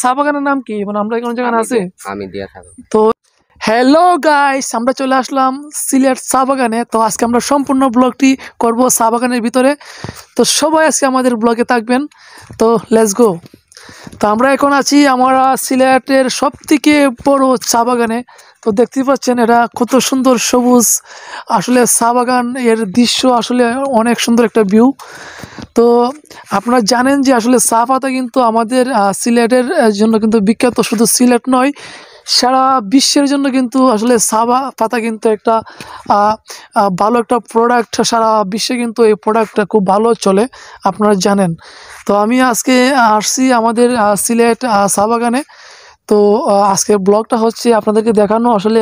চা বাগানের নাম কি? মানে আমরা কোন জায়গায় আছি? আমি দিয়া থাকো। তো হ্যালো গাইস, আমরা চলে আসলাম সিলেট চা বাগানে। তো আজকে আমরা সম্পূর্ণ ব্লগটি করব চা বাগানের ভিতরে। তো সবাই আজকে আমাদের ব্লগে থাকবেন। তো লেটস গো। তো আমরা এখন আছি আমরা সিলেটের সবথেকে বড় চা বাগানে। তো দেখতেই পাচ্ছেন এটা কত সুন্দর সবুজ, আসলে চা বাগান এর দৃশ্য আসলে অনেক সুন্দর একটা ভিউ। তো আপনারা জানেন যে আসলে চা পাতা কিন্তু আমাদের সিলেটের জন্য কিন্তু বিখ্যাত, শুধু সিলেট নয় সারা বিশ্বের জন্য কিন্তু আসলে চা পাতা কিন্তু একটা ভালো একটা প্রোডাক্ট। সারা বিশ্বে কিন্তু এই প্রোডাক্টটা খুব ভালো চলে, আপনারা জানেন। তো আমি আজকে আসছি আমাদের সিলেট চা বাগানে। তো আজকে ব্লগটা হচ্ছে আপনাদেরকে দেখানো আসলে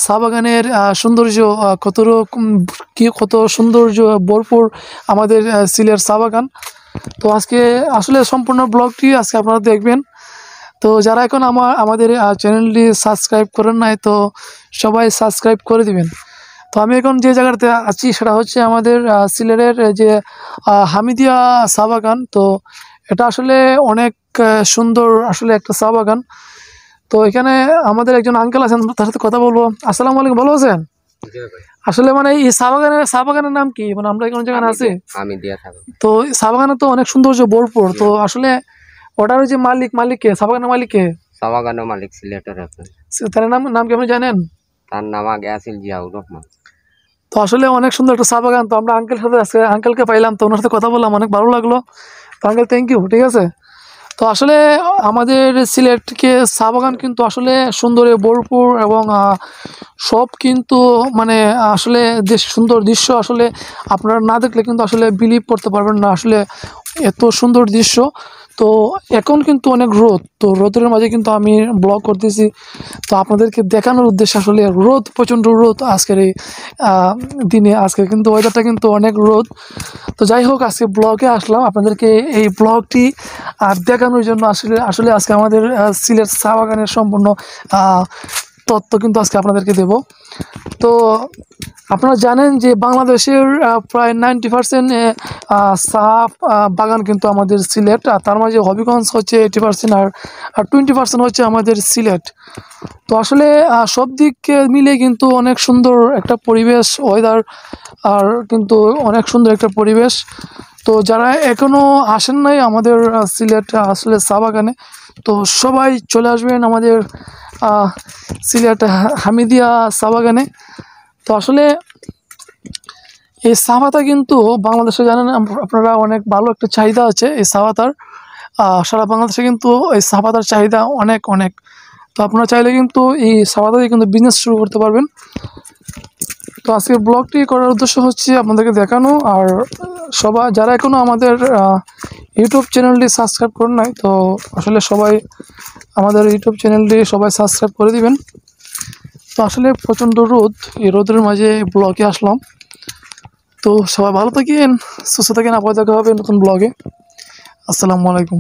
চা বাগানের সৌন্দর্য, কত রকম কি কত সৌন্দর্য ভরপুর আমাদের সিলেট চা বাগান। তো আজকে আসলে সম্পূর্ণ ব্লগটি আজকে আপনারা দেখবেন। তো যারা এখন আমাদের চ্যানেলটি সাবস্ক্রাইব করেন নাই, তো সবাই সাবস্ক্রাইব করে দিবেন। তো আমি এখন যে জায়গাটাতে আছি সেটা হচ্ছে আমাদের সিলেটের যে হামিদিয়া চা বাগান। তো এটা আসলে অনেক সুন্দর আসলে একটা চা বাগান। তো এখানে আমাদের একজন আঙ্কেল আছেন, তার সাথে কথা বলবো। আসসালামু আলাইকুম, ভালো আছেন? আসলে মানে এই চা বাগানের নাম কি? মানে আমরা কোন জায়গায় আছি? আমি দিয়া থাকো। তো চা বাগানে তো অনেক সৌন্দর্য ভরপুর। তো আসলে ওটার যে মালিক কে? চা বাগানের মালিক কে? চা বাগানের মালিক সিলেটের এখন। তার নাম কি আপনি জানেন? তার নাম আগে আছিল জিয়াউর রহমান। তো আসলে অনেক সুন্দর একটা চা বাগান। তো আমরা আঙ্কেলকে পাইলাম, তো ওনার সাথে কথা বললাম, অনেক ভালো লাগলো। তো আঙ্কেল থ্যাংক ইউ, ঠিক আছে। তো আসলে আমাদের সিলেটকে চা বাগান কিন্তু আসলে সুন্দরে ভরপুর এবং সব কিন্তু মানে আসলে যে সুন্দর দৃশ্য আসলে আপনারা না দেখলে কিন্তু আসলে বিলিভ করতে পারবেন না, আসলে এত সুন্দর দৃশ্য। তো এখন কিন্তু অনেক রোদ, তো রোদের মাঝে কিন্তু আমি ব্লগ করতেছি। তো আপনাদেরকে দেখানোর উদ্দেশ্যে আসলে রোদ, প্রচণ্ড রোদ আজকের এই দিনে। আজকে কিন্তু ওয়েদারটা কিন্তু অনেক রোদ। তো যাই হোক, আজকে ব্লগে আসলাম আপনাদেরকে এই ব্লগটি দেখানোর জন্য। আসলে আসলে আজকে আমাদের সিলেট চা বাগানের সম্পূর্ণ তথ্য কিন্তু আজকে আপনাদেরকে দেব। তো আপনারা জানেন যে বাংলাদেশের প্রায় 90% চা বাগান কিন্তু আমাদের সিলেট, আর তার মাঝে হবিগঞ্জ হচ্ছে 80%, আর 20% হচ্ছে আমাদের সিলেট। তো আসলে সব দিক মিলে কিন্তু অনেক সুন্দর একটা পরিবেশ, ওয়েদার, আর কিন্তু অনেক সুন্দর একটা পরিবেশ। তো যারা এখনও আসেন নাই আমাদের সিলেট আসলে চা বাগানে, তো সবাই চলে আসবেন আমাদের সিলেট হামিদিয়া চা বাগানে। তো আসলে এই চা পাতা কিন্তু বাংলাদেশে জানেন আপনারা অনেক ভালো একটা চাহিদা আছে এই চা পাতার। সারা বাংলাদেশে কিন্তু এই চা পাতার চাহিদা অনেক অনেক। তো আপনারা চাইলে কিন্তু এই চা পাতা দিয়ে কিন্তু বিজনেস শুরু করতে পারবেন। তো আজকের ব্লগটি করার উদ্দেশ্য হচ্ছে আপনাদেরকে দেখানো। আর সবাই যারা এখনও আমাদের ইউটিউব চ্যানেলটি সাবস্ক্রাইব করেন নাই, তো আসলে সবাই আমাদের ইউটিউব চ্যানেলটি সবাই সাবস্ক্রাইব করে দিবেন। তো আসলে প্রচণ্ড রোদ, এই রোদের মাঝে ব্লগে আসলাম। তো সবাই ভালো থাকেন, সুস্থ থাকেন, আবার দেখা হবে নতুন ব্লগে। আসসালামু আলাইকুম।